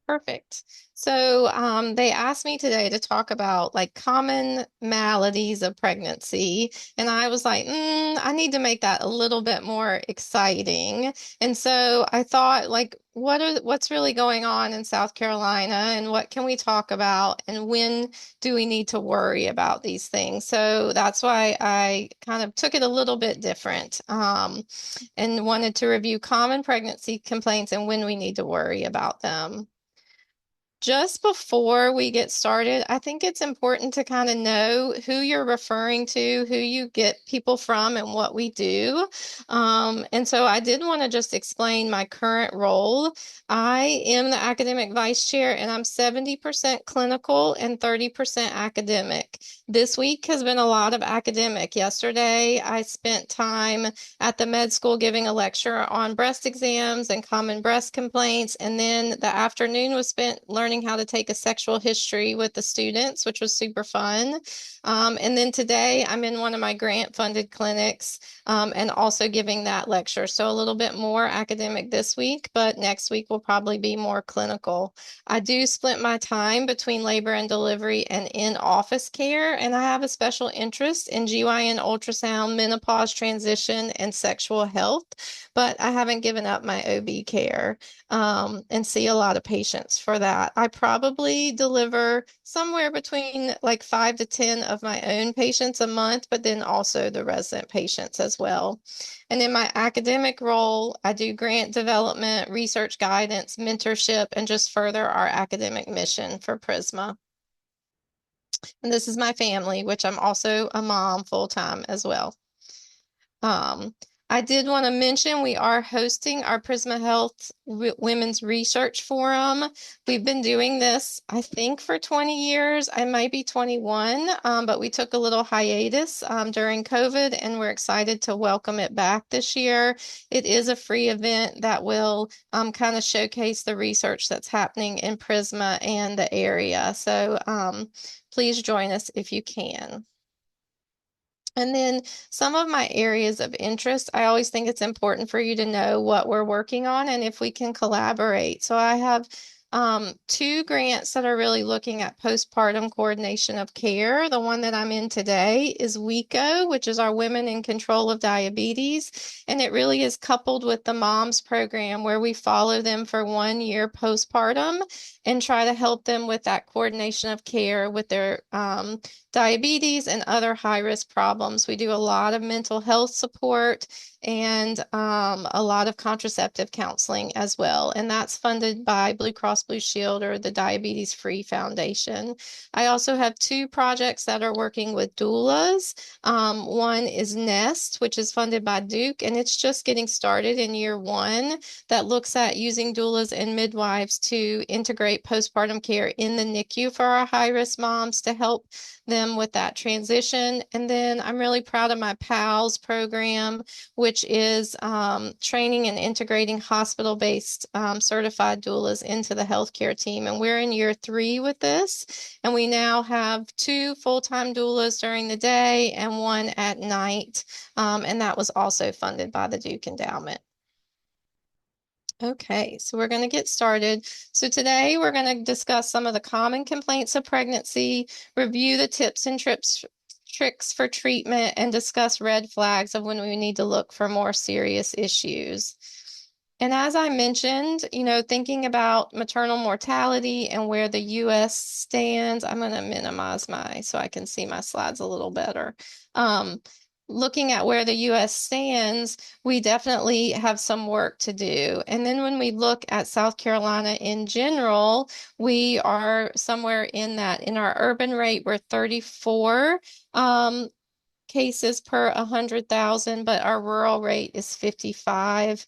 Perfect. So they asked me today to talk about like common maladies of pregnancy. And I was like, I need to make that a little bit more exciting. And so I thought like, what's really going on in South Carolina and what can we talk about and when do we need to worry about these things? So that's why I kind of took it a little bit different and wanted to review common pregnancy complaints and when we need to worry about them. Just before we get started, I think it's important to kind of know who you're referring to, who you get people from, and what we do. And so I did want to just explain my current role. I am the academic vice chair, and I'm 70% clinical and 30% academic. This week has been a lot of academic. Yesterday, I spent time at the med school giving a lecture on breast exams and common breast complaints. And then the afternoon was spent learning how to take a sexual history with the students, which was super fun. And then today I'm in one of my grant funded clinics and also giving that lecture. So a little bit more academic this week, but next week will probably be more clinical. I do split my time between labor and delivery and in-office care, and I have a special interest in GYN ultrasound, menopause transition, and sexual health, but I haven't given up my OB care and see a lot of patients for that. I probably deliver somewhere between like 5 to 10 of my own patients a month, but then also the resident patients as well. And in my academic role, I do grant development, research guidance, mentorship, and just further our academic mission for Prisma. And this is my family, which I'm also a mom full time as well. Um, I did want to mention we are hosting our Prisma Health Women's Research Forum. We've been doing this, I think, for 20 years. I might be 21, but we took a little hiatus during COVID, and we're excited to welcome it back this year. It is a free event that will kind of showcase the research that's happening in Prisma and the area. So please join us if you can. And then some of my areas of interest, I always think it's important for you to know what we're working on and if we can collaborate. So I have two grants that are really looking at postpartum coordination of care. The one that I'm in today is WICO, which is our Women in Control of Diabetes. And it really is coupled with the MOMS program where we follow them for 1 year postpartum and try to help them with that coordination of care with their diabetes and other high-risk problems. We do a lot of mental health support and a lot of contraceptive counseling as well. And that's funded by Blue Cross Blue Shield or the Diabetes Free Foundation. I also have two projects that are working with doulas. One is Nest, which is funded by Duke, and it's just getting started in year one that looks at using doulas and midwives to integrate postpartum care in the NICU for our high-risk moms to help them with that transition. And then I'm really proud of my PALS program, which is training and integrating hospital-based certified doulas into the healthcare team. And we're in year 3 with this. And we now have 2 full-time doulas during the day and 1 at night. And that was also funded by the Duke Endowment. Okay, so we're going to get started. So today we're going to discuss some of the common complaints of pregnancy, review the tips and tricks for treatment, and discuss red flags of when we need to look for more serious issues. And as I mentioned, thinking about maternal mortality and where the U.S. stands, I'm going to minimize so I can see my slides a little better. Looking at where the U.S. stands, we definitely have some work to do. And then when we look at South Carolina in general, we are somewhere in our urban rate, we're 34 cases per 100,000, but our rural rate is 55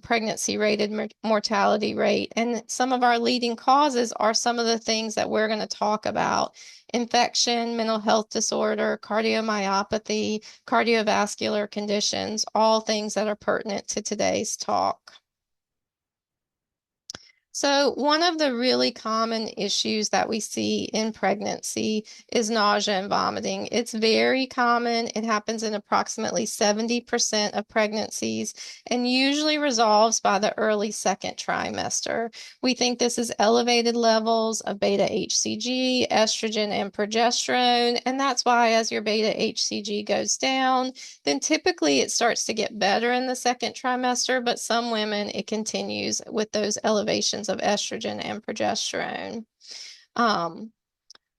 pregnancy rated mortality rate. And some of our leading causes are some of the things that we're going to talk about: infection, mental health disorder, cardiomyopathy, cardiovascular conditions, all things that are pertinent to today's talk. So, one of the really common issues that we see in pregnancy is nausea and vomiting. It's very common. It happens in approximately 70% of pregnancies and usually resolves by the early second trimester. We think this is elevated levels of beta HCG, estrogen, and progesterone. And that's why, as your beta HCG goes down, then typically it starts to get better in the second trimester, but some women it continues with those elevations of estrogen and progesterone. Um,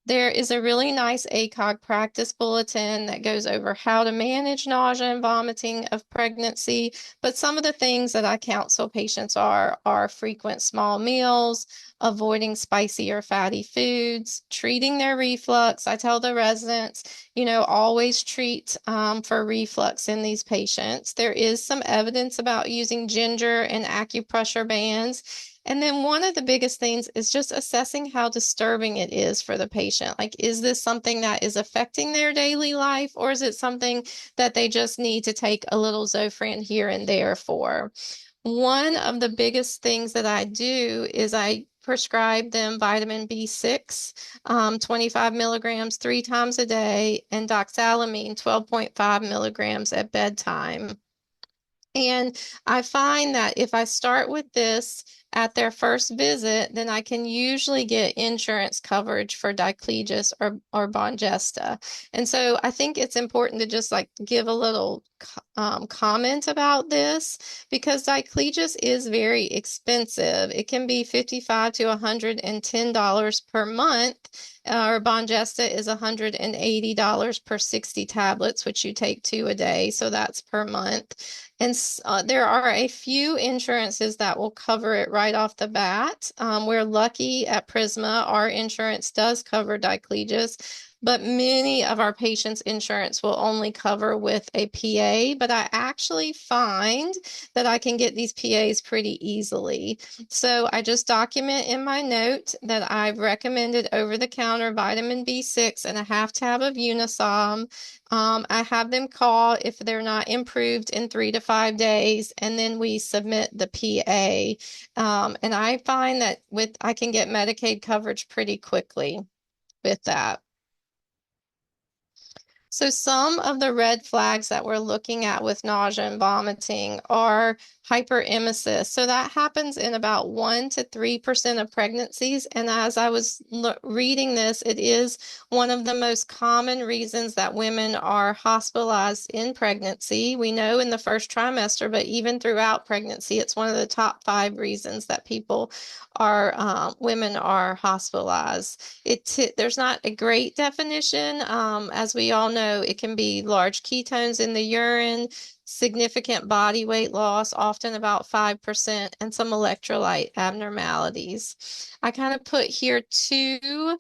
there is a really nice ACOG practice bulletin that goes over how to manage nausea and vomiting of pregnancy. But some of the things that I counsel patients are frequent small meals, avoiding spicy or fatty foods, treating their reflux. I tell the residents, always treat for reflux in these patients. There is some evidence about using ginger and acupressure bands. And then one of the biggest things is just assessing how disturbing it is for the patient. Like, is this something that is affecting their daily life, or is it something that they just need to take a little Zofran here and there for? One of the biggest things that I do is I prescribe them vitamin B6, 25 milligrams 3 times a day, and doxalamine, 12.5 milligrams at bedtime. And I find that if I start with this at their first visit, then I can usually get insurance coverage for diclegis or Bongesta. And so I think it's important to just like give a little comment about this because diclegis is very expensive. It can be $55 to $110 per month. Or Bongesta is $180 per 60 tablets, which you take 2 a day. So that's per month. And there are a few insurances that will cover it right off the bat. We're lucky at Prisma. Our insurance does cover diclegis, but many of our patients' insurance will only cover with a PA. But I actually find that I can get these PAs pretty easily. So I just document in my note that I've recommended over-the-counter vitamin B6 and a half tab of Unisom. I have them call if they're not improved in 3 to 5 days, and then we submit the PA. And I find that I can get Medicaid coverage pretty quickly with that. So some of the red flags that we're looking at with nausea and vomiting are hyperemesis. So that happens in about 1 to 3% of pregnancies. And as I was reading this, it is one of the most common reasons that women are hospitalized in pregnancy. We know in the first trimester, but even throughout pregnancy, it's one of the top 5 reasons that women are hospitalized. There's not a great definition. As we all know, it can be large ketones in the urine, significant body weight loss, often about 5%, and some electrolyte abnormalities. I kind of put here 2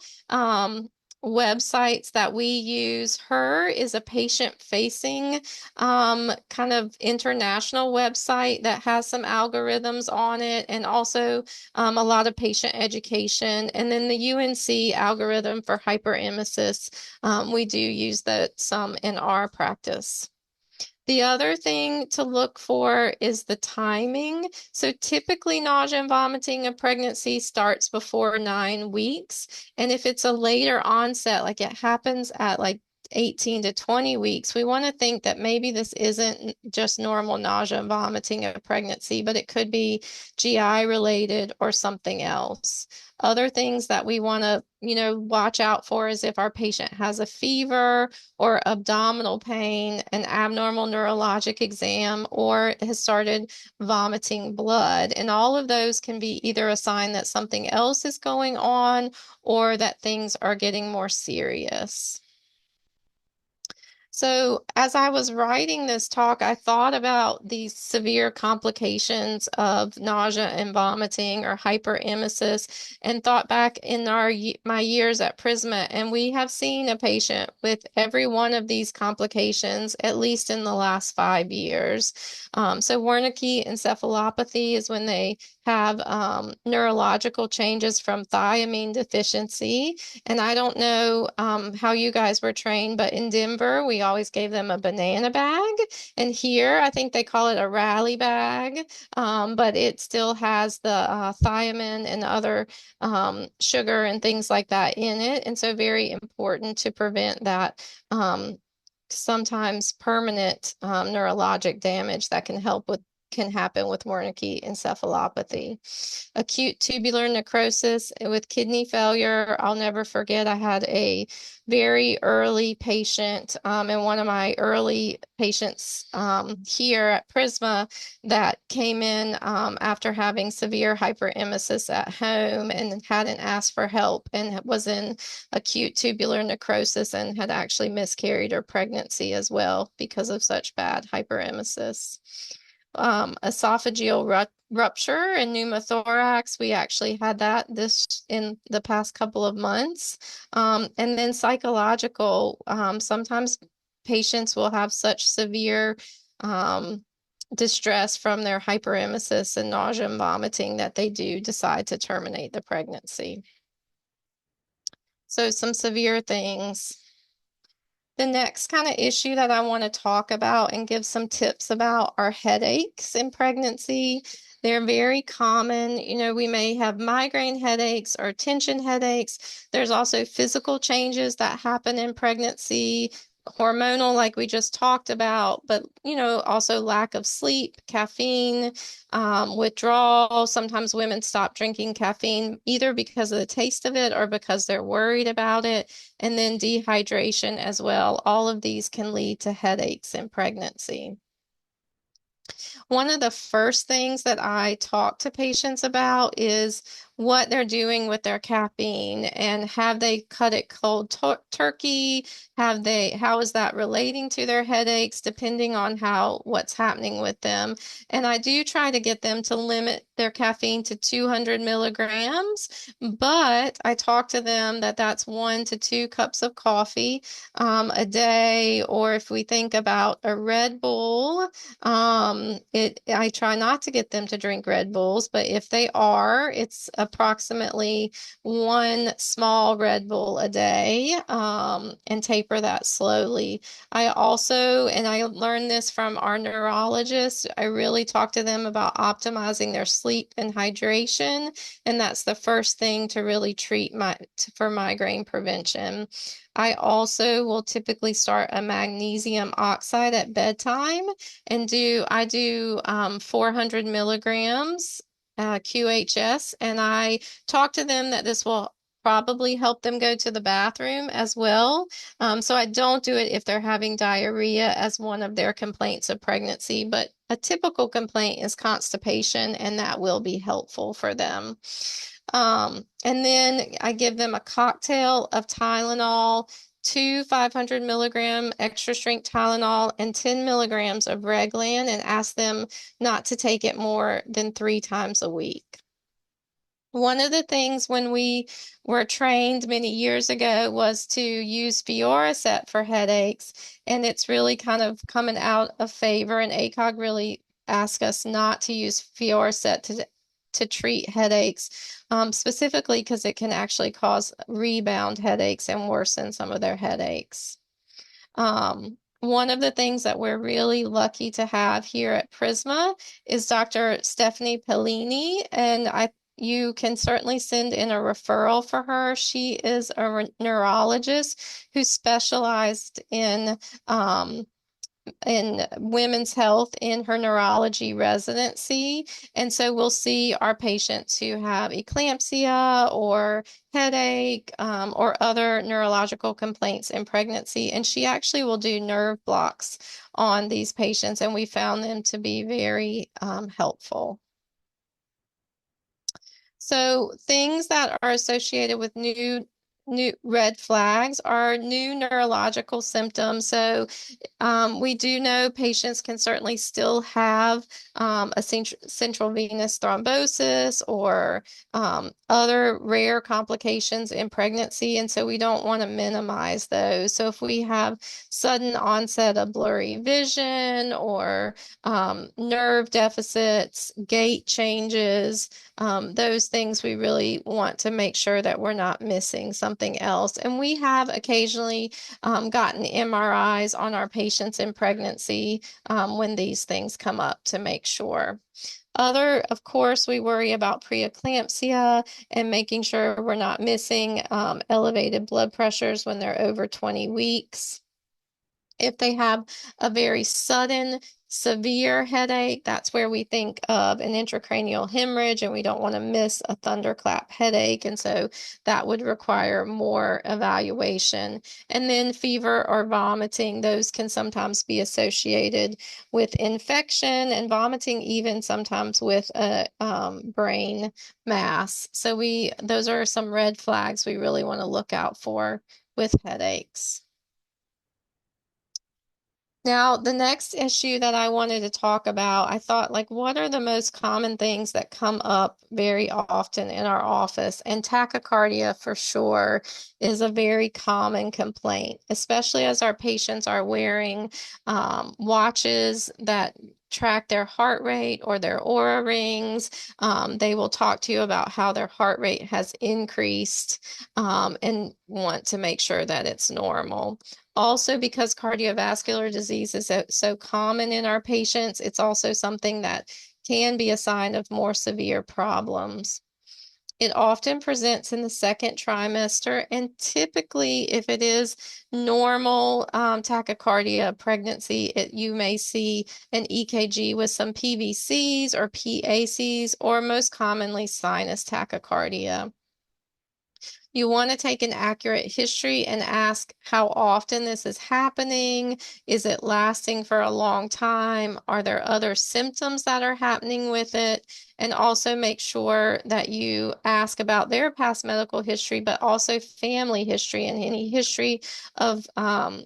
websites that we use. Her is a patient-facing kind of international website that has some algorithms on it and also a lot of patient education. And then the UNC algorithm for hyperemesis, we do use that some in our practice. The other thing to look for is the timing. So typically nausea and vomiting in pregnancy starts before 9 weeks. And if it's a later onset, like it happens at like 18 to 20 weeks, we want to think that maybe this isn't just normal nausea and vomiting of pregnancy, but it could be GI related or something else. Other things that we want to, watch out for is if our patient has a fever or abdominal pain, an abnormal neurologic exam, or has started vomiting blood. And all of those can be either a sign that something else is going on or that things are getting more serious. So, as I was writing this talk, I thought about these severe complications of nausea and vomiting or hyperemesis and thought back in my years at Prisma, and we have seen a patient with every one of these complications, at least in the last 5 years. So Wernicke encephalopathy is when they have neurological changes from thiamine deficiency. And I don't know how you guys were trained, but in Denver, we always gave them a banana bag. And here, I think they call it a rally bag, but it still has the thiamine and other sugar and things like that in it. And so very important to prevent that sometimes permanent neurologic damage that can happen with Wernicke encephalopathy. Acute tubular necrosis with kidney failure. I'll never forget, I had a very early patient, and one of my early patients here at Prisma that came in after having severe hyperemesis at home and hadn't asked for help and was in acute tubular necrosis and had actually miscarried her pregnancy as well because of such bad hyperemesis. Esophageal rupture and pneumothorax. We actually had that this in the past couple of months. And then psychological, sometimes patients will have such severe distress from their hyperemesis and nausea and vomiting that they do decide to terminate the pregnancy. So some severe things. The next kind of issue that I want to talk about and give some tips about are headaches in pregnancy. They're very common. You know, we may have migraine headaches or tension headaches. There's also physical changes that happen in pregnancy, hormonal, like we just talked about, but, you know, also lack of sleep, caffeine, withdrawal. Sometimes women stop drinking caffeine either because of the taste of it or because they're worried about it. And then dehydration as well. All of these can lead to headaches in pregnancy. One of the first things that I talk to patients about is what they're doing with their caffeine and have they cut it cold turkey? How is that relating to their headaches, depending on what's happening with them? And I do try to get them to limit their caffeine to 200 milligrams, but I talk to them that that's 1 to 2 cups of coffee a day, or if we think about a Red Bull, I try not to get them to drink Red Bulls, but if they are, it's approximately 1 small Red Bull a day, and taper that slowly. I learned this from our neurologist, I really talk to them about optimizing their sleep and hydration, and that's the first thing to really treat for migraine prevention. I also will typically start a magnesium oxide at bedtime and I do 400 milligrams QHS, and I talk to them that this will probably help them go to the bathroom as well. So I don't do it if they're having diarrhea as one of their complaints of pregnancy, but a typical complaint is constipation, and that will be helpful for them. And then I give them a cocktail of Tylenol, 2 500 milligram extra strength Tylenol, and 10 milligrams of Reglan, and ask them not to take it more than 3 times a week. One of the things when we were trained many years ago was to use Fioricet for headaches, and it's really kind of coming out of favor, and ACOG really asked us not to use Fioricet to treat headaches, specifically because it can actually cause rebound headaches and worsen some of their headaches. One of the things that we're really lucky to have here at Prisma is Dr. Stephanie Pellini, and you can certainly send in a referral for her. She is a neurologist who specialized in women's health in her neurology residency. And so we'll see our patients who have eclampsia or headache or other neurological complaints in pregnancy. And she actually will do nerve blocks on these patients, and we found them to be very helpful. So things that are associated with new red flags are new neurological symptoms. So we do know patients can certainly still have a central venous thrombosis or other rare complications in pregnancy, and so we don't want to minimize those. So if we have sudden onset of blurry vision or nerve deficits, gait changes, those things we really want to make sure that we're not missing something something else. And we have occasionally gotten MRIs on our patients in pregnancy when these things come up to make sure. Of course, we worry about preeclampsia and making sure we're not missing elevated blood pressures when they're over 20 weeks. If they have a very sudden, severe headache, that's where we think of an intracranial hemorrhage, and we don't want to miss a thunderclap headache. And so that would require more evaluation. And then fever or vomiting, those can sometimes be associated with infection, and vomiting even sometimes with a brain mass. So those are some red flags we really want to look out for with headaches. Now, the next issue that I wanted to talk about, I thought, like, what are the most common things that come up very often in our office? And tachycardia, for sure, is a very common complaint, especially as our patients are wearing watches that track their heart rate or their Aura rings. They will talk to you about how their heart rate has increased and want to make sure that it's normal. Also, because cardiovascular disease is so common in our patients, it's also something that can be a sign of more severe problems. It often presents in the second trimester, and typically, if it is normal tachycardia pregnancy, you may see an EKG with some PVCs or PACs, or most commonly sinus tachycardia. You want to take an accurate history and ask how often this is happening. Is it lasting for a long time? Are there other symptoms that are happening with it? And also make sure that you ask about their past medical history, but also family history and any history of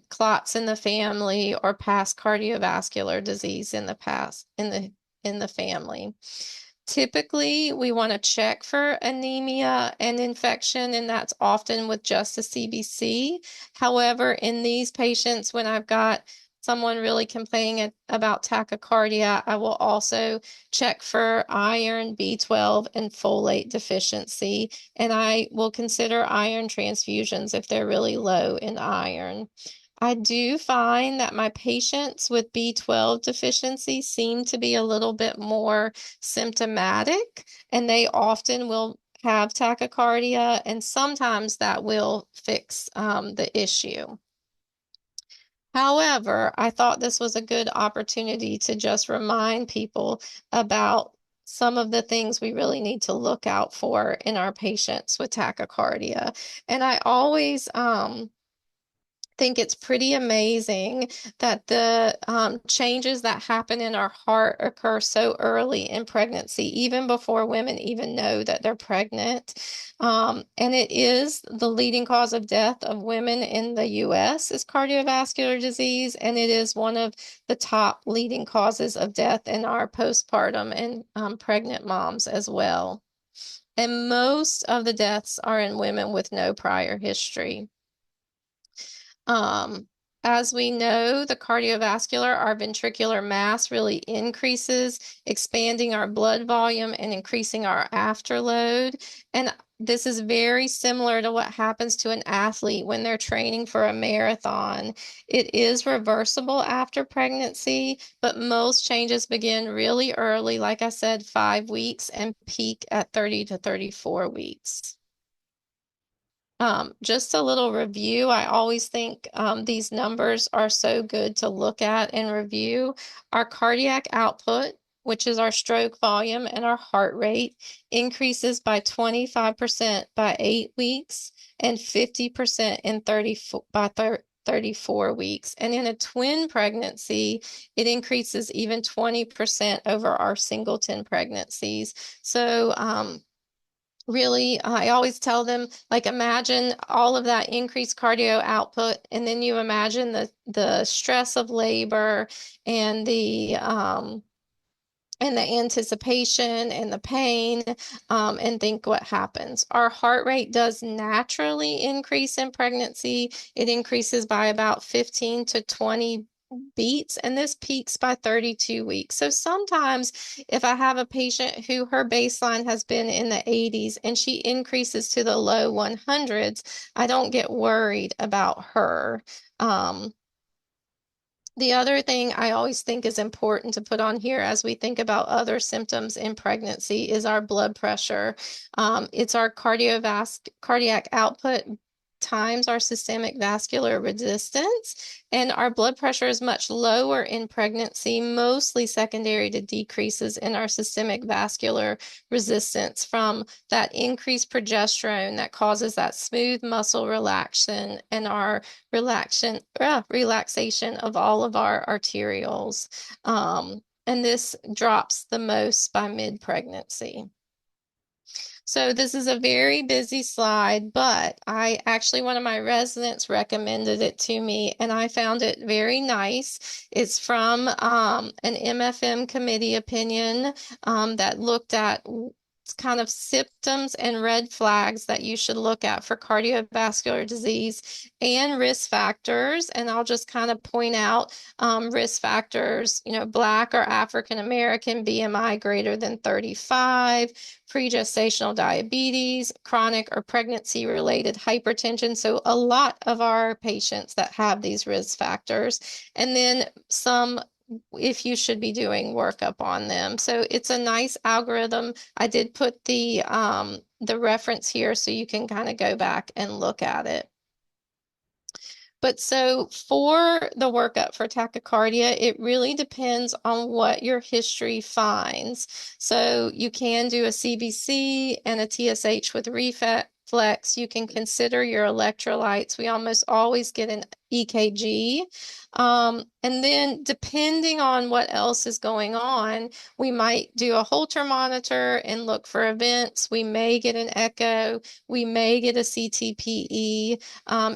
clots in the family or past cardiovascular disease in the past in the family. Typically, we want to check for anemia and infection, and that's often with just a CBC. However, in these patients, when I've got someone really complaining about tachycardia, I will also check for iron, B12, and folate deficiency, and I will consider iron transfusions if they're really low in iron. I do find that my patients with B12 deficiency seem to be a little bit more symptomatic, and they often will have tachycardia, and sometimes that will fix the issue. However, I thought this was a good opportunity to just remind people about some of the things we really need to look out for in our patients with tachycardia. And I always think it's pretty amazing that the changes that happen in our heart occur so early in pregnancy, even before women even know that they're pregnant. And it is the leading cause of death of women in the US is cardiovascular disease, and it is one of the top leading causes of death in our postpartum and pregnant moms as well. And most of the deaths are in women with no prior history. Um, as we know, the cardiovascular, our ventricular mass really increases, expanding our blood volume and increasing our afterload. And this is very similar to what happens to an athlete when they're training for a marathon. It is reversible after pregnancy, but most changes begin really early, like I said, 5 weeks, and peak at 30 to 34 weeks. Just a little review. I always think these numbers are so good to look at and review. Our cardiac output, which is our stroke volume and our heart rate, increases by 25% by 8 weeks and 50% in 34 weeks. And in a twin pregnancy, it increases even 20% over our singleton pregnancies. So, really, I always tell them, like, imagine all of that increased cardio output, and then you imagine the stress of labor and the anticipation and the pain, and think what happens. Our heart rate does naturally increase in pregnancy. It increases by about 15 to 20 beats, and this peaks by 32 weeks. So sometimes if I have a patient who her baseline has been in the 80s and she increases to the low 100s, I don't get worried about her. Um, the other thing I always think is important to put on here as we think about other symptoms in pregnancy is our blood pressure. It's our cardiac output times our systemic vascular resistance, and our blood pressure is much lower in pregnancy, mostly secondary to decreases in our systemic vascular resistance from that increased progesterone that causes that smooth muscle relaxation and our relaxation of all of our arterioles. And this drops the most by mid-pregnancy. So this is a very busy slide, but one of my residents recommended it to me and I found it very nice. It's from an MFM committee opinion that looked at kind of symptoms and red flags that you should look at for cardiovascular disease and risk factors. And I'll just kind of point out risk factors, Black or African American, BMI greater than 35, pre-gestational diabetes, chronic or pregnancy-related hypertension. So a lot of our patients that have these risk factors, and then some if you should be doing workup on them. So it's a nice algorithm. I did put the reference here so you can kind of go back and look at it. But so for the workup for tachycardia, it really depends on what your history finds. So you can do a CBC and a TSH with reflex. You can consider your electrolytes. We almost always get an EKG. And then depending on what else is going on, we might do a Holter monitor and look for events. We may get an echo. We may get a CTPE.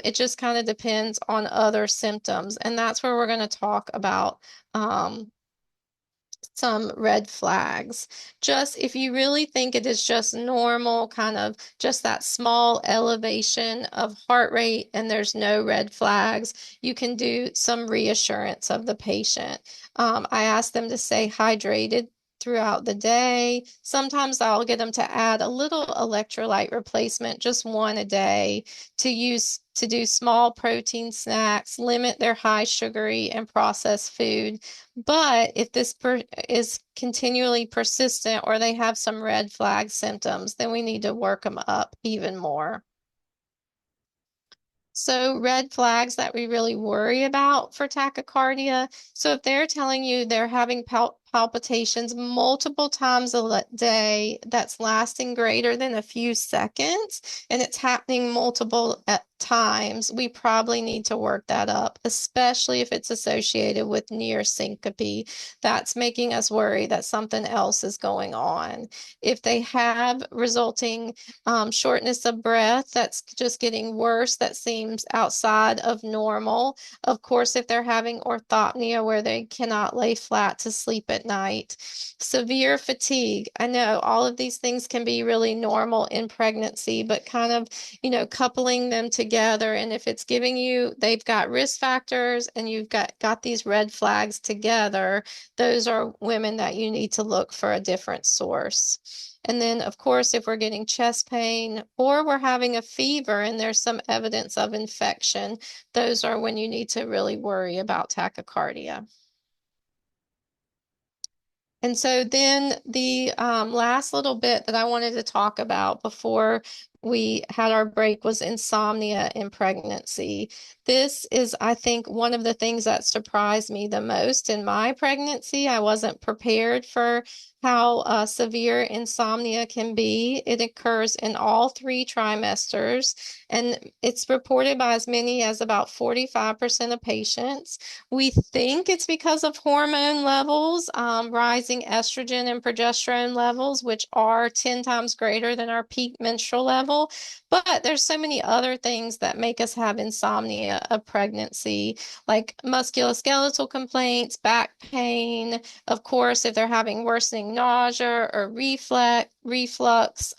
It just kind of depends on other symptoms. And that's where we're going to talk about some red flags. Just if you really think it is just normal, kind of just that small elevation of heart rate and there's no red flags, you can do some reassurance of the patient. I ask them to stay hydrated throughout the day. Sometimes I'll get them to add a little electrolyte replacement, just one a day, to do small protein snacks, limit their high sugary and processed food. But if this is continually persistent or they have some red flag symptoms, then we need to work them up even more. So red flags that we really worry about for tachycardia. So if they're telling you they're having palpitations multiple times a day that's lasting greater than a few seconds and it's happening multiple times, we probably need to work that up, especially if it's associated with near syncope. That's making us worry that something else is going on. If they have resulting shortness of breath that's just getting worse, that seems outside of normal. Of course, if they're having orthopnea where they cannot lay flat to sleep at night. Severe fatigue. I know all of these things can be really normal in pregnancy, but kind of, coupling them together. And if it's giving you, they've got risk factors and you've got these red flags together, those are women that you need to look for a different source. And then, of course, if we're getting chest pain or we're having a fever and there's some evidence of infection, those are when you need to really worry about tachycardia. And so then the last little bit that I wanted to talk about before we had our break was insomnia in pregnancy. This is, I think, one of the things that surprised me the most in my pregnancy. I wasn't prepared for how severe insomnia can be. It occurs in all 3 trimesters, and it's reported by as many as about 45% of patients. We think it's because of hormone levels, rising estrogen and progesterone levels, which are 10 times greater than our peak menstrual level. level. But there's so many other things that make us have insomnia of pregnancy, like musculoskeletal complaints, back pain. Of course, if they're having worsening nausea or reflux,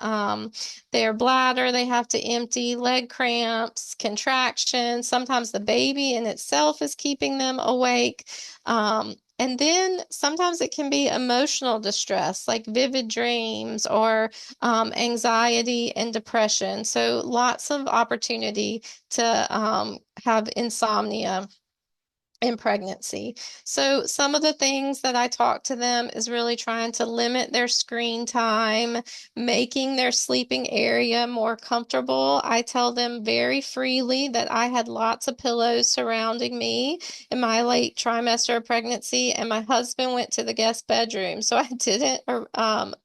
their bladder, they have to empty, leg cramps, contractions. Sometimes the baby in itself is keeping them awake. And then sometimes it can be emotional distress, like vivid dreams or anxiety and depression. So lots of opportunity to have insomnia in pregnancy. So some of the things that I talk to them is really trying to limit their screen time, making their sleeping area more comfortable. I tell them very freely that I had lots of pillows surrounding me in my late trimester of pregnancy, and my husband went to the guest bedroom, so I didn't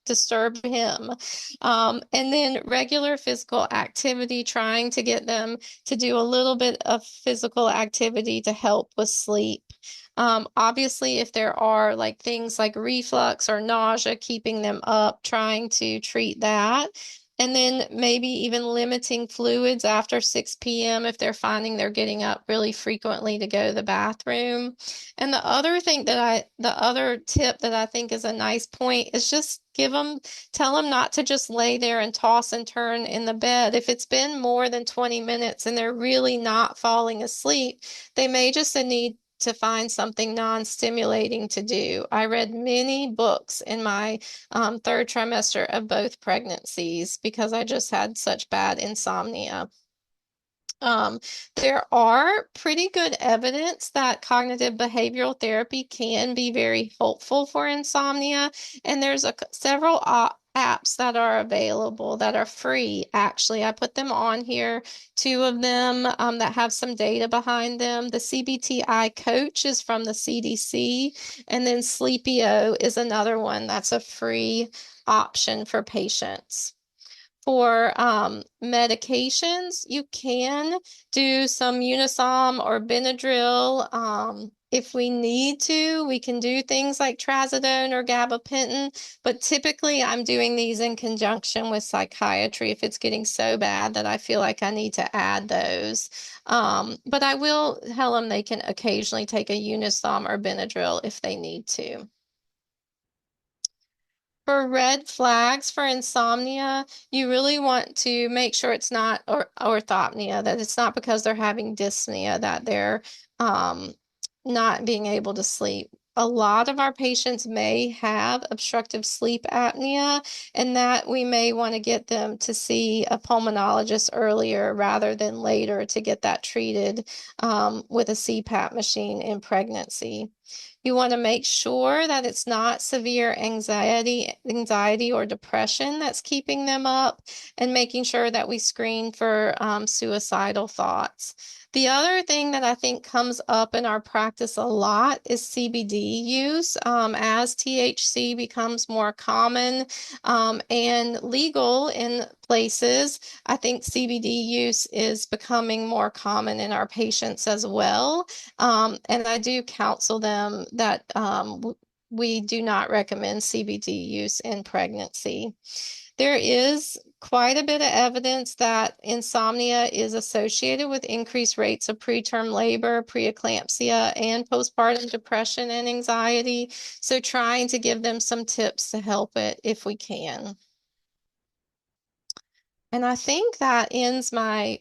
disturb him. And then regular physical activity, trying to get them to do a little bit of physical activity to help with sleep. Obviously, if there are like things like reflux or nausea keeping them up, trying to treat that. And then maybe even limiting fluids after 6 p.m. if they're finding they're getting up really frequently to go to the bathroom. And the other tip that I think is a nice point is just tell them not to just lay there and toss and turn in the bed. If it's been more than 20 minutes and they're really not falling asleep, they may just need to find something non-stimulating to do. I read many books in my third trimester of both pregnancies because I just had such bad insomnia. Um, there are pretty good evidence that cognitive behavioral therapy can be very helpful for insomnia, and there's several apps that are available that are free. Actually, I put them on here, two of them that have some data behind them. The CBTI Coach is from the CDC, and then Sleepio is another one that's a free option for patients. For medications, you can do some Unisom or Benadryl. If we need to, we can do things like trazodone or gabapentin, but typically I'm doing these in conjunction with psychiatry if it's getting so bad that I feel like I need to add those. But I will tell them they can occasionally take a Unisom or Benadryl if they need to. For red flags for insomnia, you really want to make sure it's not orthopnea, that it's not because they're having dyspnea that they're um, not being able to sleep. A lot of our patients may have obstructive sleep apnea, and that we may want to get them to see a pulmonologist earlier rather than later to get that treated with a CPAP machine in pregnancy. You want to make sure that it's not severe anxiety or depression that's keeping them up, and making sure that we screen for suicidal thoughts. The other thing that I think comes up in our practice a lot is CBD use. As THC becomes more common and legal in places, I think CBD use is becoming more common in our patients as well. And I do counsel them that we do not recommend CBD use in pregnancy. There is quite a bit of evidence that insomnia is associated with increased rates of preterm labor, preeclampsia, and postpartum depression and anxiety. So trying to give them some tips to help it if we can. And I think that ends my